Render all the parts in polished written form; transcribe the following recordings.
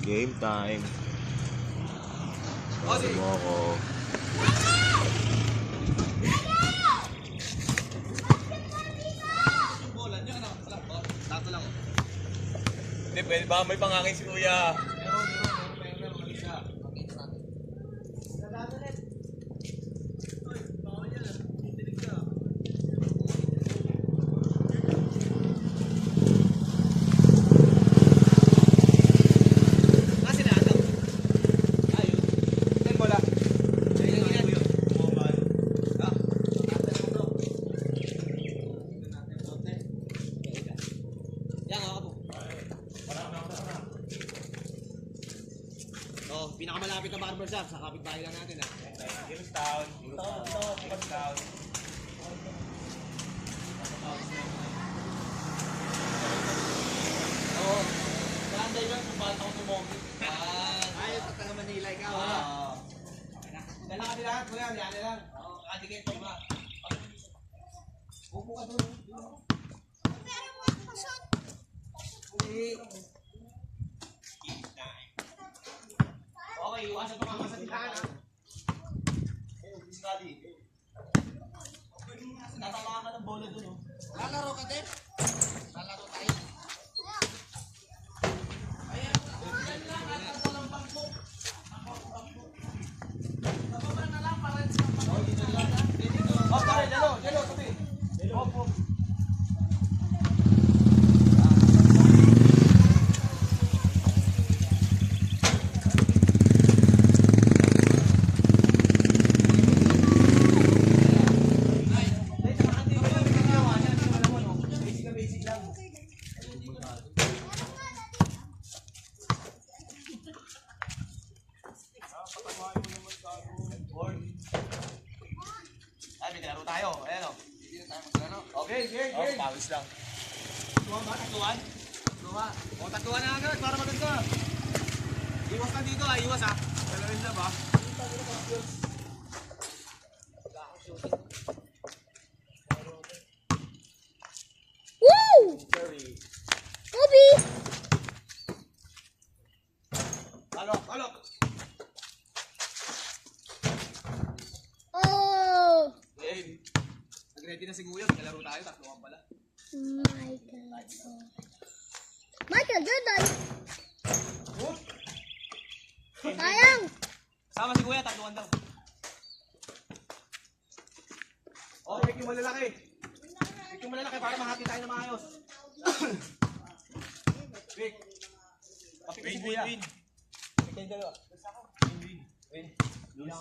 Game time. Sabi mo ako. Tato lang. Hindi, pwede ba may pangangin si Kuya? Meron. Isa. Pinakamalapit na barbershop sa kapitbahay lang natin ha. Town. Oo. Kalanday lang kung bakit ako tumogit. Ay, pagka naman Manila ikaw ha. Dala ka nila, kuya, yan lang. Oo, kakadikit pa ba? Upo ka doon. Okay, iwasan ito mga sa tindahan ha. Physically. Natawa ka ng bola doon. Lalaro ka din? Lalaro tayo. Ayan lang, atas walang bangko. Nababa na lang para sa pangko. Dito lang. Pare, dalo, sabi. Opo. Tayo, ayan o. Okay. Pawis lang. Tatluan ba? Tatluan? O, tatluan na agad para maganda. Iwas na dito ha, iwas ha. Dalawin na ba? Woo! Bobby! Alok. Oh! Game. Nag-ready na si Kuya, magkalaro tayo, tatluan pala. Michael Jordan! Sayang! Sama si Kuya, tatluan daw. Oh, pick yung malalaki. Pick yung malalaki para mahati tayo na maayos. Pick. Kapik si Kuya. Pick yung dalawa. Win. Lose.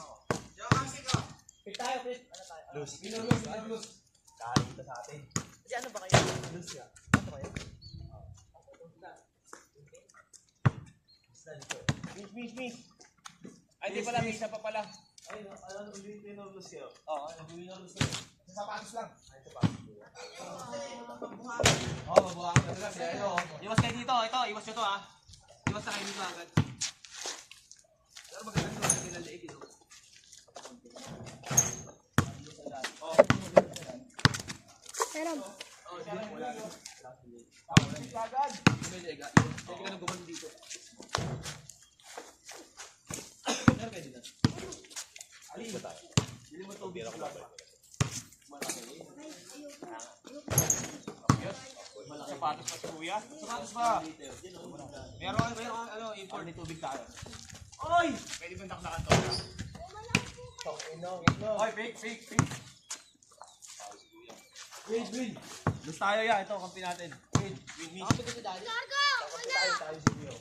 Pick tayo, pick. Lose. Lose. Kaya dito sa atin. Kasi ano ba kayo? Lose ya. Ano kayo? Miss. Ay, di pala, may isa pa pala. Ay, ano, winner lose kayo? Oo, winner lose kayo. Sa sapatos lang. Ay, sapatos. Oo, mabuhangin na sila. Iwas kayo dito. Ito, iwas nyo to ha. Iwas na kayo dito agad. Pero maganda ito, hindi na leeg ito. Meron. Agad. May lega. Lega ka nang gumano dito. Meron kayo dito. Alin ba tayo? Bili mo tubig sa laban. Malaki sapatos pa si Kuya. Sapatos pa. Meron import ni tubig tayo. Oy! Pwede bang takdakan to? Oy, fake. Win. Lust tayo yan. Ito, kampi natin. Win. Largo! Tayo si Bio.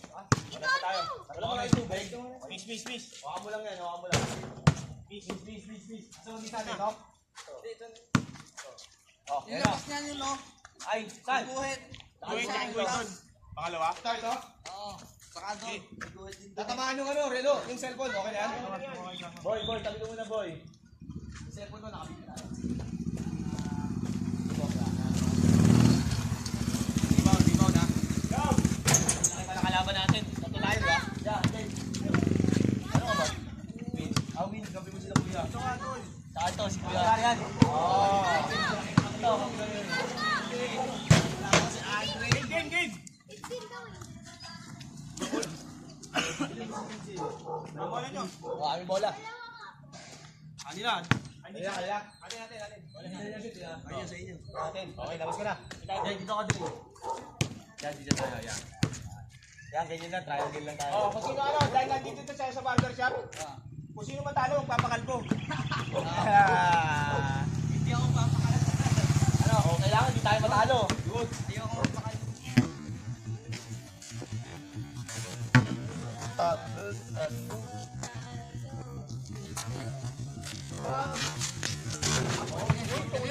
Wala pa tayo. Wala ka na tubig. Miss. Hawakan mo lang yan. Miss. Asa mo dito natin, no? Oh, yan na. Ay, saan? Guhit doon. Pangalawa? Start, no? Oo. Saka doon. Tatamaan yung Relo, yung cellphone. Okay na yan? Boy, tabi ko muna, boy. Yung cellphone mo, nakapit tayo. Dibaw na. Go! Laki pala kalaban natin. Tato tayo, ba? Yeah, okay. Ano ka ba? Win. Win. Gabi mo sila, Kuya. Saan to, si Kuya? Yan. Ito. Game. Bola nyo. O, aming bola. Kanila. Kanila. Atin. Ayun, sa inyo. Atin. Okay, labas ka na. Yan, dito ka din. Yan, dito tayo. Yan. Yan, ganyan lang. Triangle lang tayo. Oh, kung sino ano, dahil nandito to siya sa barbershop. Kung sino matalo, magpapakalbo. Hindi ako papakalat. Ano, kailangan hindi tayo matalo. Good. Hindi ako papakalat.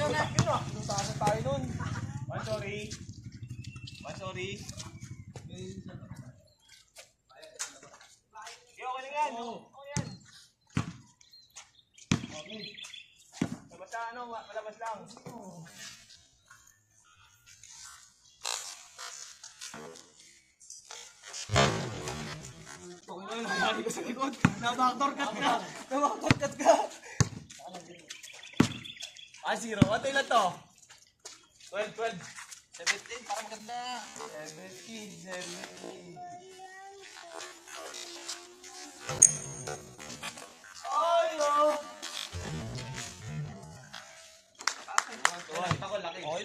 Yun ah. Saan tayo nun? One sorry. Okay lang yan. Okay yan. Okay. Basta ano, malabas lang. Okay na yun, nangyari ko sa likod. Nabaktorkat ka. Ah, 0. Ano ilan to? 12. 17. Para maganda. 17. Ay, no! Ako, laki. Okay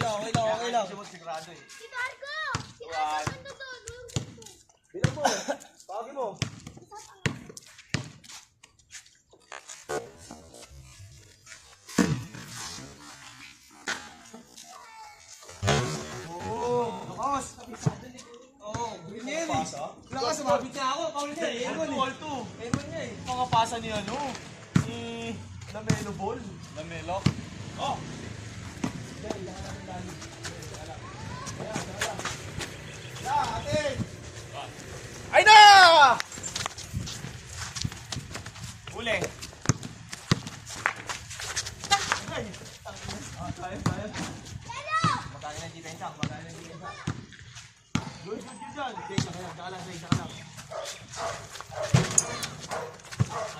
lang. Sigurado eh. Si Darko! Si Darko, ano to? Bilang mo. Pagi mo. Lakas. Green na yan eh. Lakas, sumabit na ako. Pauli na eh. All two. Ewan niya eh. Mga pasa ni ano? Lamelo ball. Lamelo. Oh. Atin. Ay na! Uli. Magkano na dito yung Good. Saka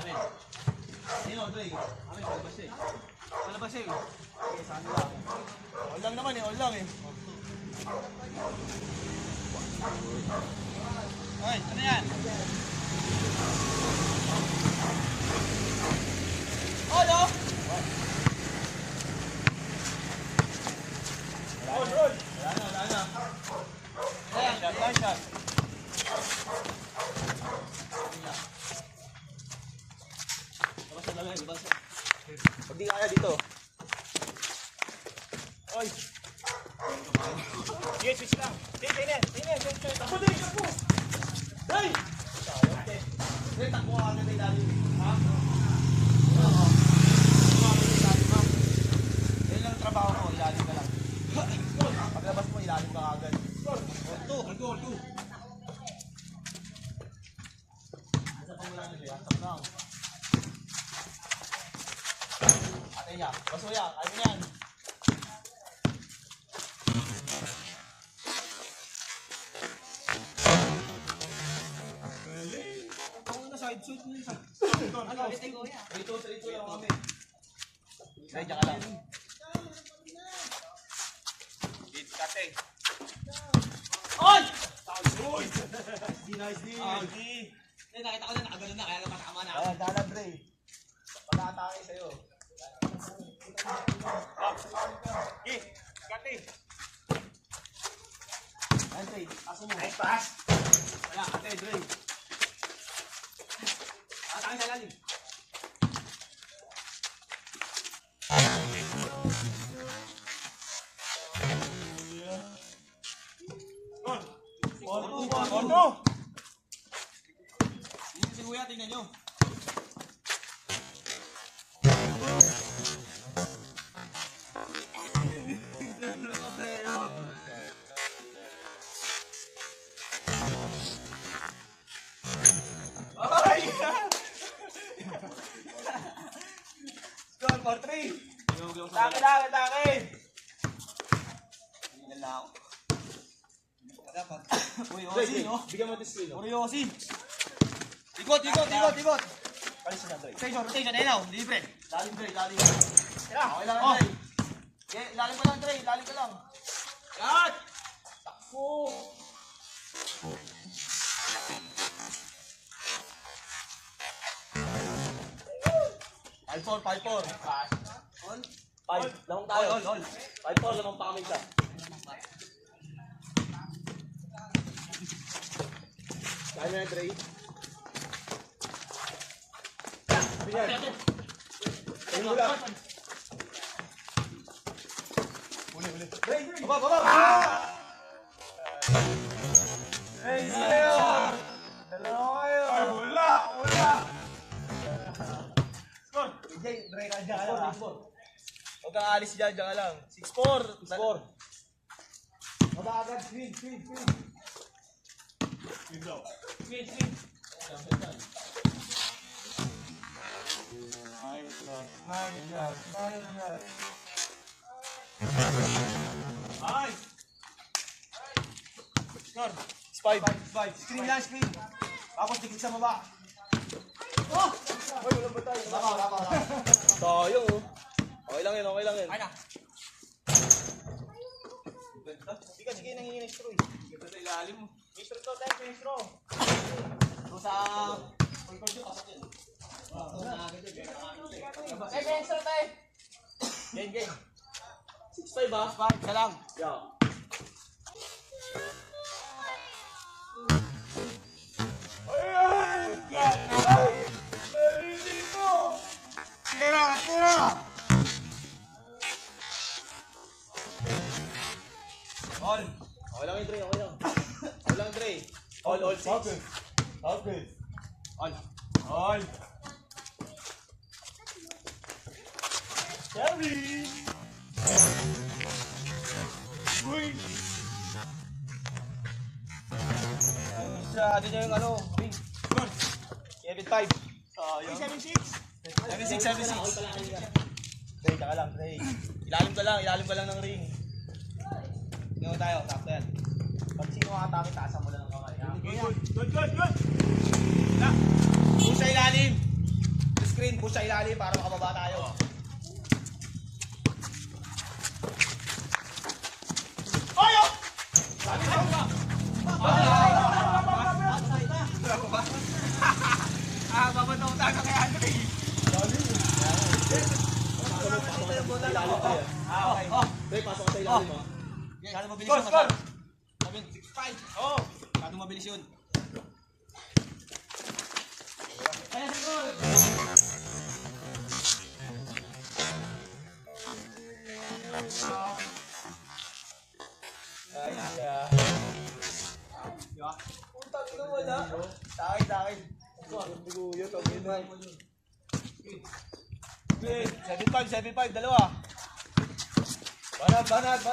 lang. Sino, Dre? Amin, palabas eh. Okay, saan lang? All lang naman eh, all lang eh. Ay, ano yan? Oh, no? Roll. Wala na. Ayan, shot. Labas. Pag di kaya dito. Oy. Yes, switch lang. Tingnan. Takbo din, takbo. Hey! Hey, takbo ka agad ay dali. Ha? Yan lang ang trabaho ko, ilalim ka lang. Paglabas mo, ilalim ka agad. Hold two. Asa pa wala nila, tap lang. Ate ya, baso ya, ayaw mo yan. Side shoot mo isa. Ano? Dito lang kami. Ready ka lang. Kate. Oy! Nice. Eh, nakita ko na nakagano na, kaya napatama na. Ayan, dalan, Dre. Pag-aatake sa'yo. Kate. Ayan, Dre. Aso mo. Nice pass. Wala, ate, Dre. Atake sa lalim. Ono! Yun si Kuya, tingnan nyo. Ay! Score for 3. Atake. Tingnan lang ako. Uy, Dre, Osi, no? bigyan mo ito screen. Puro Osi. Ikot. Palis na, Dre. Rotation, ayun now, libre. Lalim, Dre, lalim. Okay lang, Oh. Dre. Okay, lalim ka lang, Dre. Lalim ka lang. Yan! Takbo! 5-4, 5-4. On. 5, lamang tayo. All. 5-4, lamang pa kami isa. Kaya na, Dre. Binyan. Ayun mo lang. Uli. Dre, baba. Hey, sa'yo! Dalawa kayo! Ay, wala! Score! Jay, Dre ka dyan. 6-4. Huwag kang alis dyan ka lang. 6-4. 6-4. Baba agad, screen. Nice. Score. 5. Screen lang, screen. Tapos dikit sa baba. Oh! Ay, walang batay. Laka. Sayang oh. Okay lang yun. Ay na. Sige, nangingi ng straw eh. Ito sa ilalim mo. May straw to, tayo, may straw. Doon sa... Pagkod yun, pasok yun. May straw tayo. Game. 6-5 ah. 5, isa lang. Yeah. Tira! All. Okay lang yun, Dre. All lang, Dre. All 6. Okay. All. Kevin! Uy! Ano niya yung ano? Ring. Kevin 5. Sayang. 7-6. Dre, taka lang, Dre. Ilalim ka lang ng ring. Ngayon tayo, sakto yan. Pag sino makatake, taasan mo lang ng kamay. Good. Push sa ilalim. Screen, push sa ilalim para makababa tayo. Babatong tayo kay Andre. Dre, pasok ka sa ilalim ah. Kano mabilis yun? Score! 7-6-5. Oo. Kano mabilis yun? Sakit. 7-5, dalawa. Banat.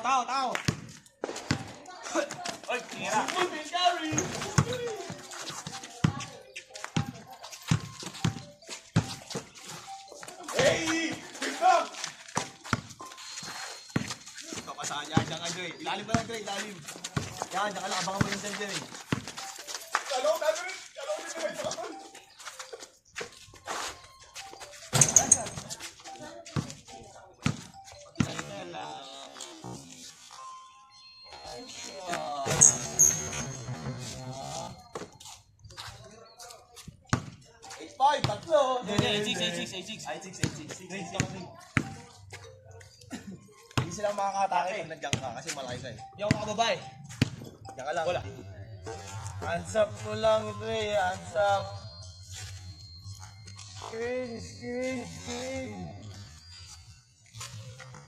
Tao. Oy, tira. Hey! Pick up! Kapasahan yan, ka, Dre. Ilalim ka lang, Dre, ilalim. Yan, ka lang, abangan mo yung dyan, Dre. Talong na rin! Tatlo. 8-6. Hindi sila makakatake pag nandiyan ka kasi malaki ka eh. Hindi ako makababa eh. Diyan ka lang. Wala. Hands up mo lang, Dre. Hands up. Screen.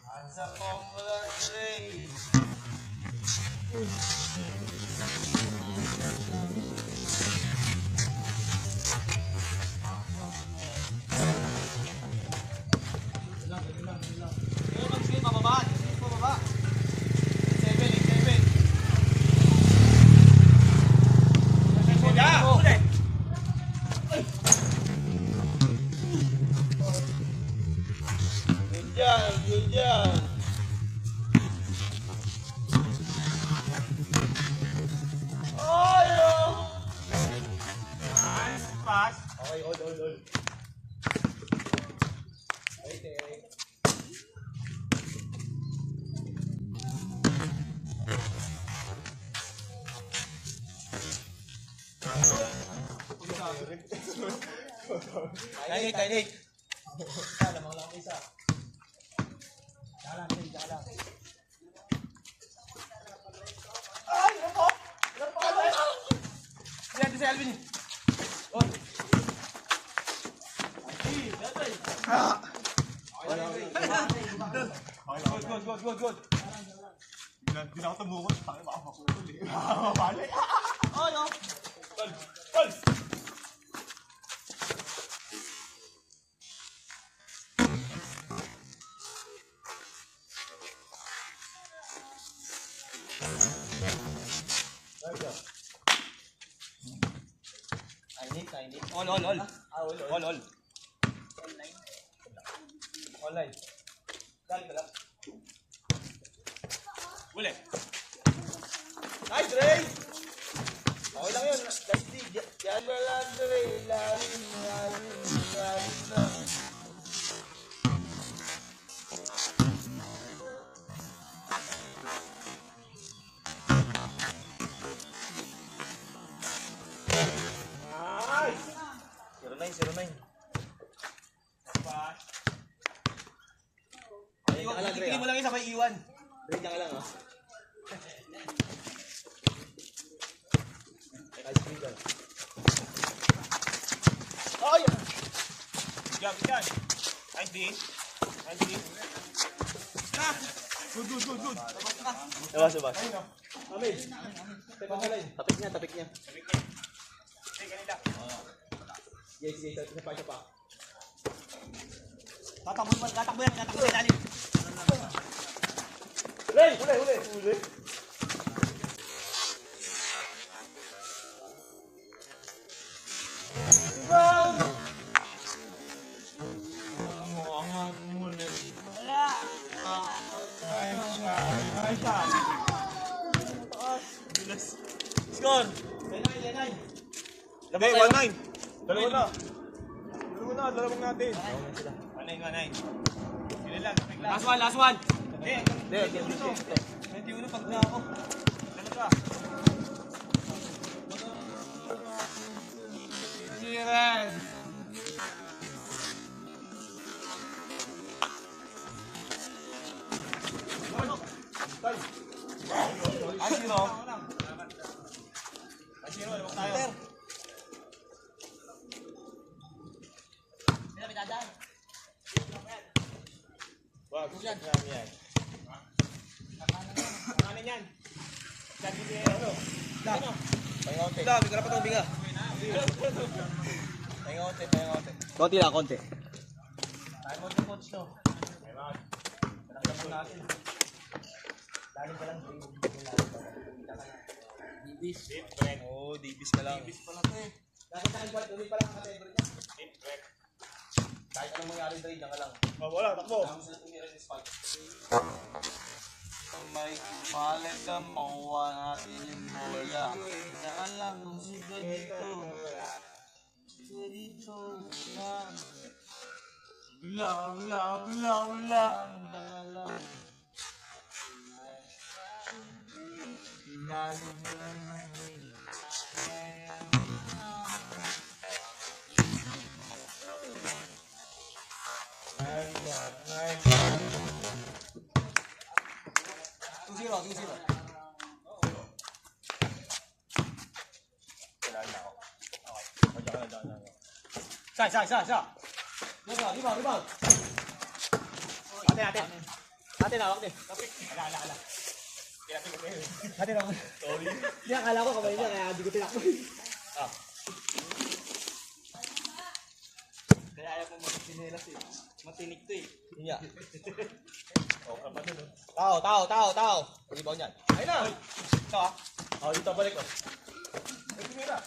Hands up mo lang, Dre. Pababa. 7. Ulit. Good job. Nice pass. Okay, hold. 9-8. Lamang lang isa. Tsaka lang. Ay! Ano po? Yan, si Alvin. Oh. Good. Hindi na ako tumukot. Bakit baka maputol eh. Mabali. Oh, no. Tol! All. Online. Galing ka lang. Uli. Nice, Ray! Okay lang yun. Nice D. Yan ba lang, Ray? Lalim na. Nice! 09. Titigil mo lang yung sabay iwan. Break ka lang, ha? Ay! Yan. Nice D. Good. Labas. Amin. Tapik niya. Sige, kanila. Yes, isa pa. Tatakbo yan. Dali. Ray! Huli! Score! Lenay. Hey, 1-9. Dalawa na, dalawang natin. 1-9. Sila lang. Last one. Hindi. 21 pag na ako. Talaga. Yes. Ay, tayo. Wag, yan. Kanan yan. Sabi niya, ano? Pahingote. Dami ka na pa biga. Pahingote. Konti. Tayo mo ito, coach, to. Malakyan po natin. Lalim ka lang, Ray. Dibis. Oo, dibis ka lang. Dapat sa akin, dumi pa lang ang category niya. Kahit anong mangyari, Ray, diyan ka lang. Wala, takbo. Dami sila tumira sa spot. May palit ka makuha natin yung bola. Saan lang siga dito. Wala. Sa. Rebound. Atin, hawak din. Atin ako. Sorry. Hindi, akala ko kamay niya, kaya hindi ko tinakbo. Kaya ayaw mo magsinelas eh. Matinig to eh. Iya. Tao. Rebound yan. Ayun na. Ito ah. Oh, dito balik ko. May tumira.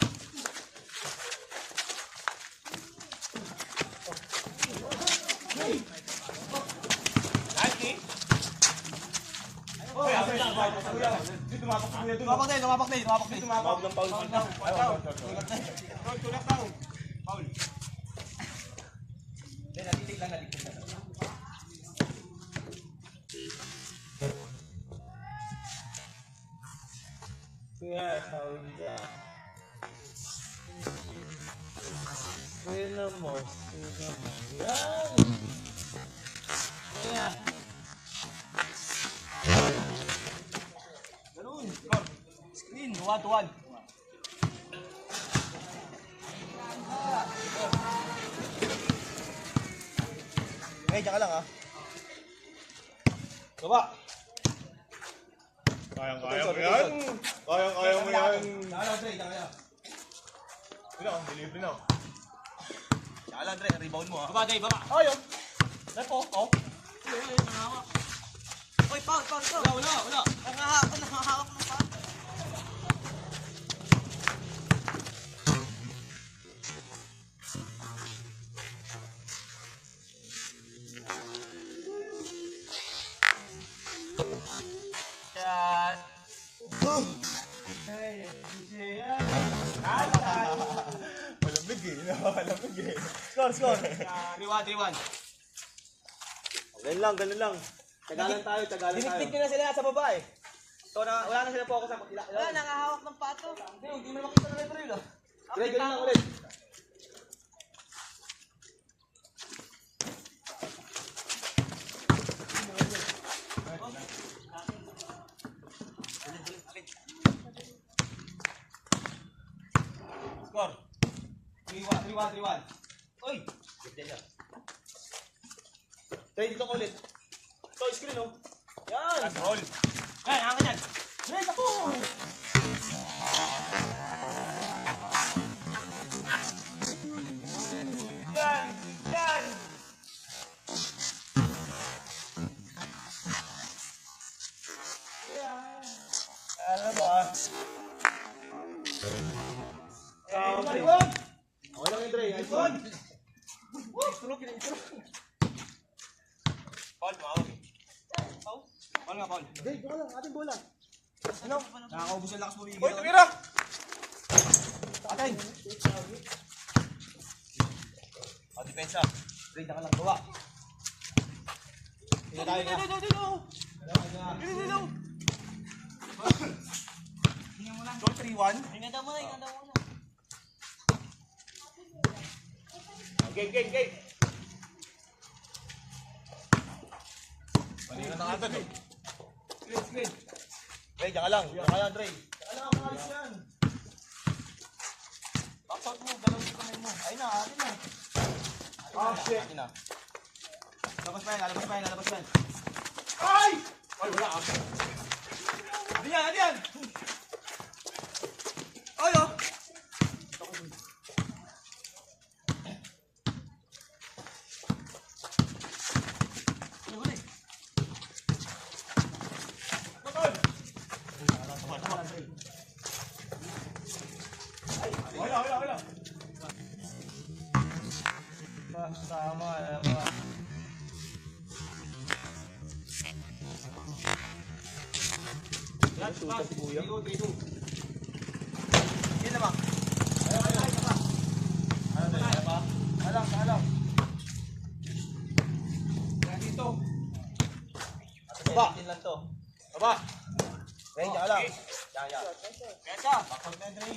Tumapak din. Tawag ng foul. Tulak daw. Paul. Hindi, natitig lang. Kaya, foul ka. Tingnan mo. Yan! Yan! Ganun! Score! Screen! 1-1. Okay, dyan ka lang ah. Baba! Kayang-kaya mo yan. Kayang-kaya mo yan. Dyan ka lang, Dre. Dyan ka lang. Ito na, delivery na. Dyan ka lang, Dre. Rebound mo ah. Baba, Dave, baba. Ayun! Repo! Oh! Oy, foul. Wala! Nakahawak ng foul. Yan! Malamig eh. Malamig eh. Score! 3-1. Ganun lang. Tagalan tayo. Diniktik nyo na sila sa baba eh. So, wala na sila focus sa pagkila. Wala, nakahawak ng pato. Hindi mo makita na referee ah. Ganun lang ulit. Score. 3-1. Uy! Ganda siya. Tayo dito ko ulit. Ito, screen oh. Yan! Last roll. Ay, angin yan. Red ako! Yan! Ano ba? Okay lang yung Dre. Nice one! Paul, tumawag eh. Foul nga, foul. Dre, ito ka lang. Ating bola. Ano? Nakakaubos yung lakas mo bigyan. Hoy, tumira! Atin! O, depensa. Dre, ito ka lang. Gawa. Tingnan tayo na. Dito. Score 3-1. Inganda mo na. Game. Kanina na agad eh. Screen. Dre, diyan ka lang. Diyan ka lang, Dre. Diyan ka lang, maalis yan. Box out mo, dalawin yung kamay mo. Ayun na, atin na. Shit. Atin na. Labas pa yan. Ay! Ay, wala ah. Atin yan. Ay, oh. Wala. Tama. Tutas si Kuya. 3-2. Yan naman. Alang. Dito. Baba. Lang to. Baba. Dre, diyan ka lang. Yan. Pensa. Bakit na, Dre?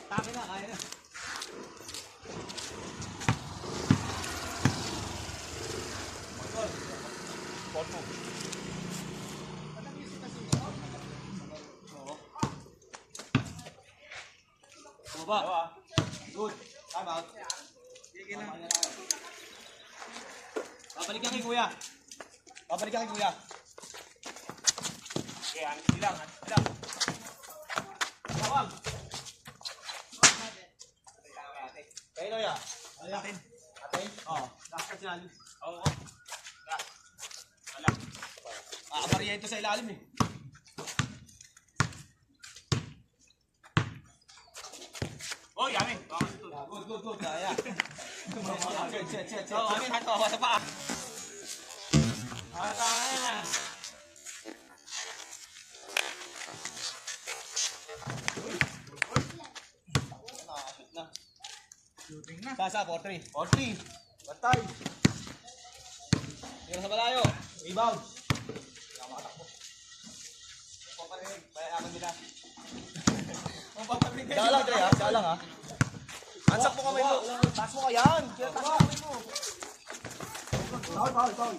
Taki na, kaya na. Baba. Good. Time out. Sige na. Babalik ka kay Kuya. Okay, hanap lang. Tawag. Kayo na yan. Atin. Atin? Oo. Last card sinalim. Oo. Aabariya ito sa ilalim eh. Oh, yamin. Good. Kaya. Set. Oh, amin, hato ako sa paa. Nakakashoot na. Shooting na. Sasa, 4-3. 4-3. Bantay. Tira sa balayo. Rebound. Nakakatakbo. Papayaman din na. Saka lang, Dre, ha? Saka lang, ha? Hands up mo kamay mo. Taas mo ka yan. Kaya taas mo kamay mo. Foul.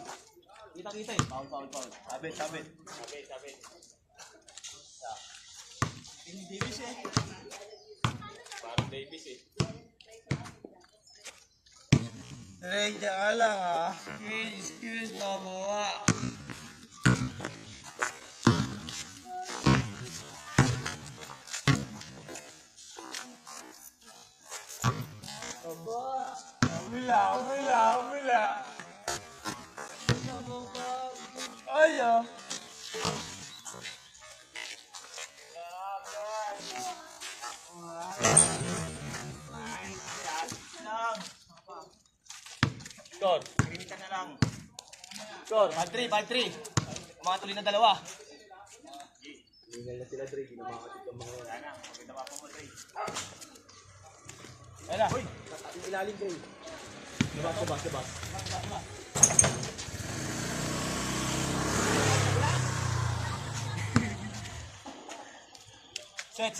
Kita eh. Foul. Sabit. Hindi Davis eh. Parang Davis eh. Dre, saka lang, ha? Excuse na mo, ha? Umila. Ay, ah. Score. Limitan na lang. Score. 5-3. Mga tuloy na dalawa. Ayan na. Ilalim ko eh. Labas. Set.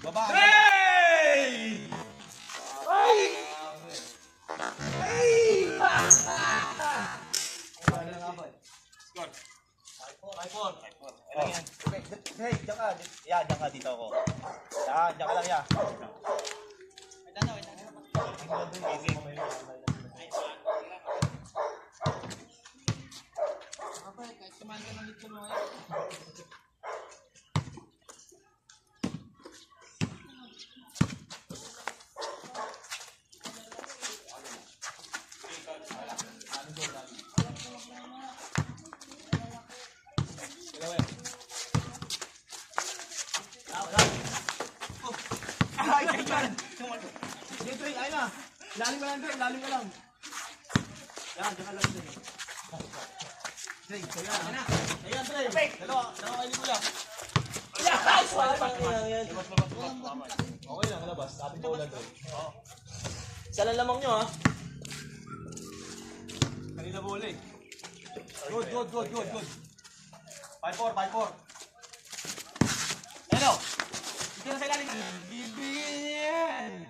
Baba. Hey! Score. 5-4. Ayan yan. Hey, diyan ka. Diyan ka dito ako. Diyan ka lang yan. Ay, ganyan. Sige, Trey, ayun na. Ilalim ka lang. Yan, diyan ka lang. Trey, kaya na. Ayan, Trey. Dalawa kayo ni Kuya. Okay lang, labas. Ating bowlan, Trey. Isa lang lamang nyo, ha? Kanina bola eh. Good. 5-4. Hello. Dito na sa ilalim. Bibigyan.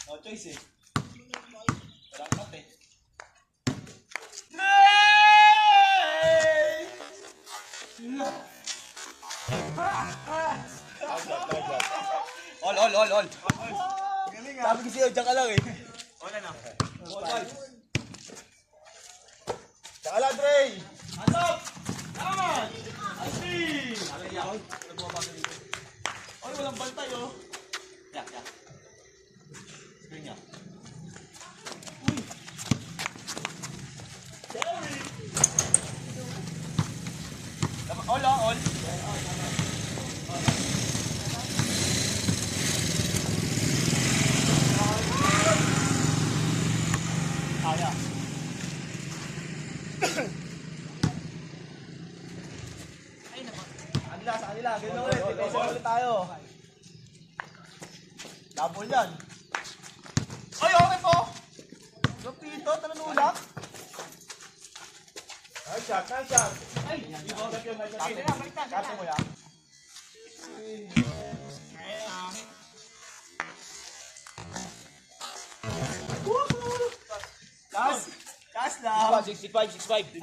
No choice eh. Walang cut eh. All. Sabi ko sa'yo, diyan ka lang eh. Wala na. Diyan ka lang, Dre! Hands up! Naman! Asi! Ay, walang bantay oh. Yak. Screen niya. Uy! Sorry! All. Kaya. Sa kanila. Ganun ulit. Defensive ulit tayo. Double yan. Ay, okay po. Lupito, tanunulak. Nice shot. Ay, hindi mo agad yung nice shot. Karte mo yan. Last lang. 65. 16-5.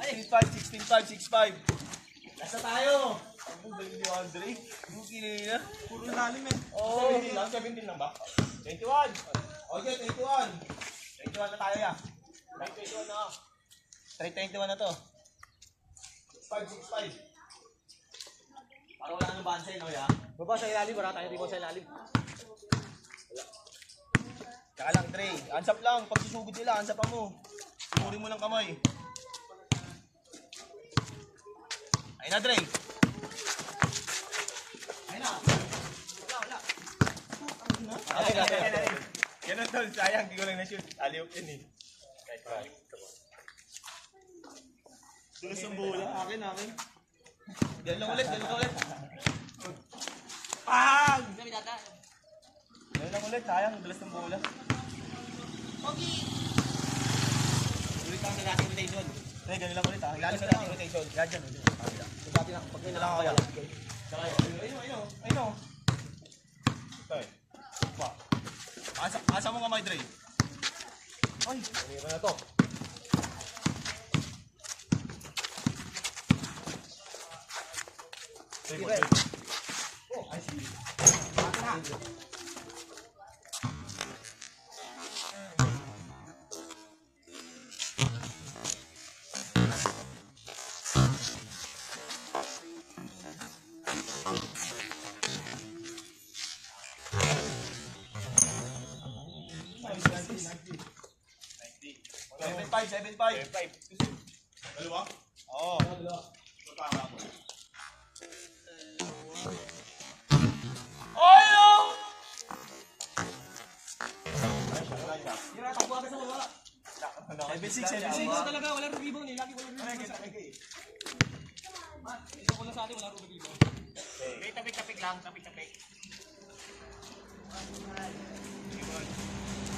Nasa tayo. Ang galing ni Andre. Yung kinina. Puro lalim eh. Oo. 17 lang ba? 21. Okay, 21. 21 na tayo ya. 21 na. 3-21 na to. 6-5. Para wala nang bansay, no ya? Baba sa ilalim, wala tayo dito sa ilalim. Tsaka lang, Dre. Ansap lang. Pag susugod nila, ansapan mo. Sumuri mo ng kamay. Ayun na, Dre. Ganun tol, sayang, di ko lang na-shoot. Alley-oop yun eh. Dulas ng bola, akin. Ganun lang ulit. Pang! Sabi data. Ganun lang ulit, sayang, dulas ng bola. Pogi! Ulit lang sa dating rotation. Ay, ganun lang ulit ah. Ilalim sa dating rotation. Yan dyan. Pag may nalang ako yan. Ayun o. Ito eh. Asa mo kamay, Dre? Ay, Pumira na to. Seven five. Dalawa? Oo. Takbo agad sa wala. 7-6. Talaga, wala rin rebound eh. Lagi wala rin rebound. Ito ko na sa atin, wala rin rebound. Tapik lang, tapik.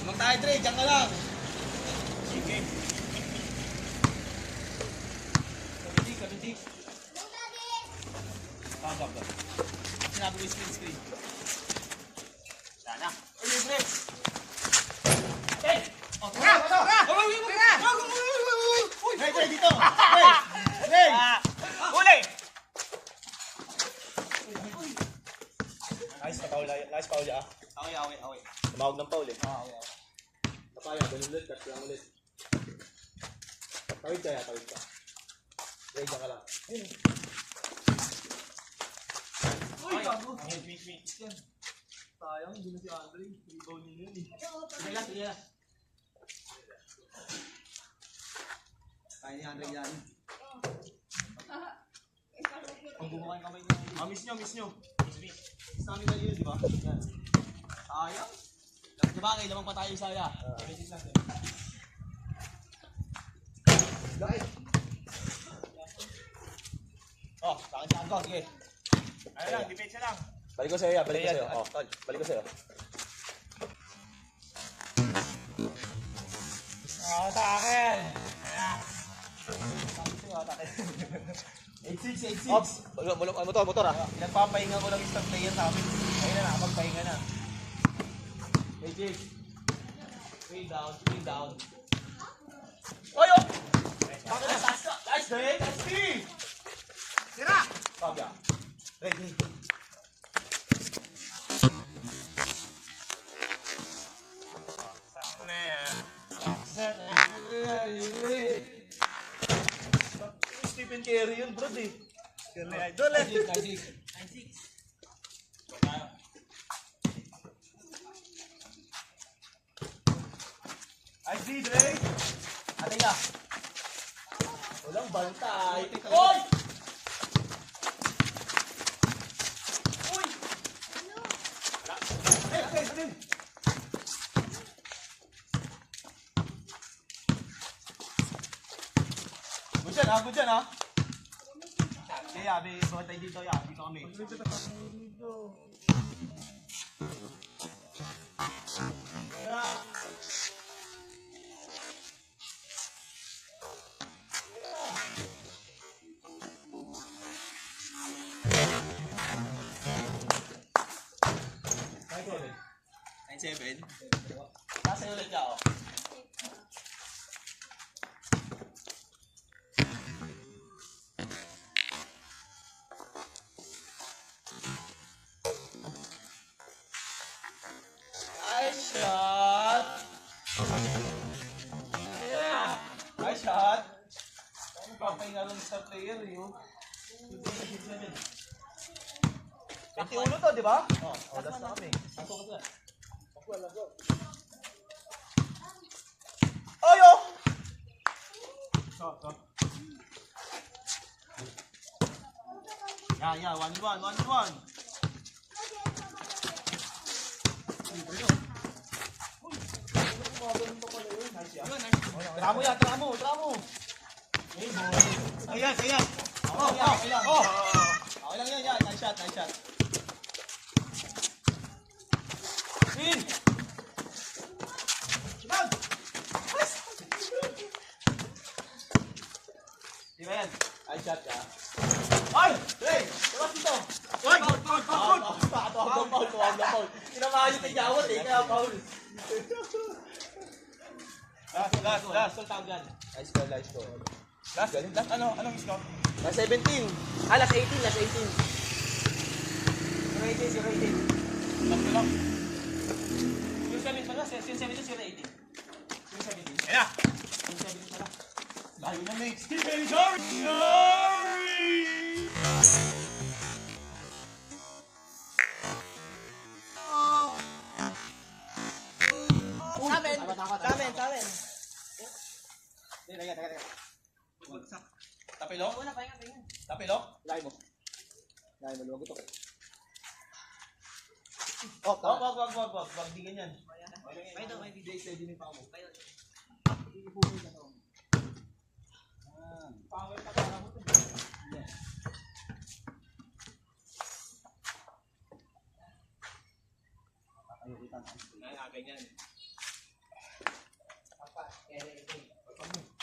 Tumang tayo, Dre. Diyan ka lang. Sige. 76. Tama ba? Sinabi ko screen. Sana. Uy, Dre! Dre, dito. Dre! Uli! Nice foul ah. Okay. Tumawag ng foul eh. Okay. Kapaya, ganun ulit. Cut lang ulit. Tawid ka. Dre, diyan ka lang. Uy, gago. Wait. Sayang, hindi na si Andre. Rebound niya yun eh. Sige lang. Kaya ni Andre yan. Ang bumuka yung kamay niya. Miss nyo. Sa amin na yun, di ba? Yan. Sayang. Diba, kaya lamang pa tayo yung saya. Oh, saan si Anko? Sige. Ano lang, depensa lang. Balik ko sa'yo. Oh, tol. Balik ko sa'yo. Sa akin! 8-6. Ops! Motor ah. Nagpapahinga ko lang yung star player namin. Ayun na, nakapagpahinga na. Hey, Jake. 3 down. Oy, oh! Nice, Dre! Tira! Pabya. Ready. Ano yan? Stephen Curry yun, bro, eh. Curry idol, eh. 96. I see, Dre. Ate ka. Walang bantay. Oy! Good dyan, ha? Kaya, may bantay dito, ya. Dito kami. Seven. Nasa ulit ka ako. Nice shot! Nice shot. Papahinga lang sa player, yun. 21 to, di ba? Oo, last na kami. Ako ka. Ayo! Yeah, 1-1. Tara mo yan, tara mo. Ayan. Okay lang. Okay lang yan. Nice shot. Win! Bag! Di ba yan? Nice shot ka. Ay! Hey! Labas dito! Ay! Foul. Tinamahan yung tigyawat kaya foul. Last. Tawag yan. Nice goal. Last, anong score? Last 17. Last 18. 0-18. Last lang. Yung 7 pala, yung 17, 0-18. Yung 17. Ayan na! Yung 17 pala. Layo na, mate. Steven Curry! Sa amin. Teka. Tapilok? Una, pahinga. Tapilok? Lagay mo, luwag ito. Wag, di ganyan. Pwede. Steady mo yung paa mo. Ganyan.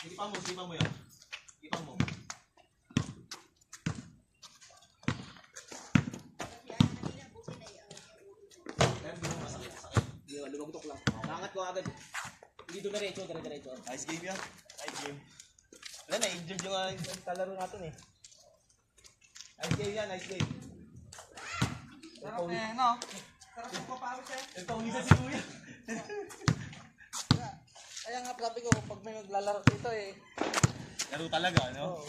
Sipa mo yan. Sipa mo. Lumagtok lang. Nangat ko agad. Hindi dumiretso. Nice game yan. Wala na, injured yung kalaro natin eh. Nice game. Sarap eh, no? Sarap yung papawis eh. Nagpawisan si Kuya. Kaya nga sabi ko, pag may maglalaro dito eh. Laro talaga, no?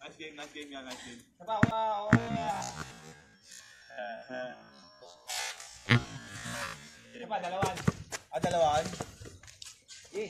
Nice game yan. Sapa ako nga. Sapa, dalawan. Dalawan? Eh.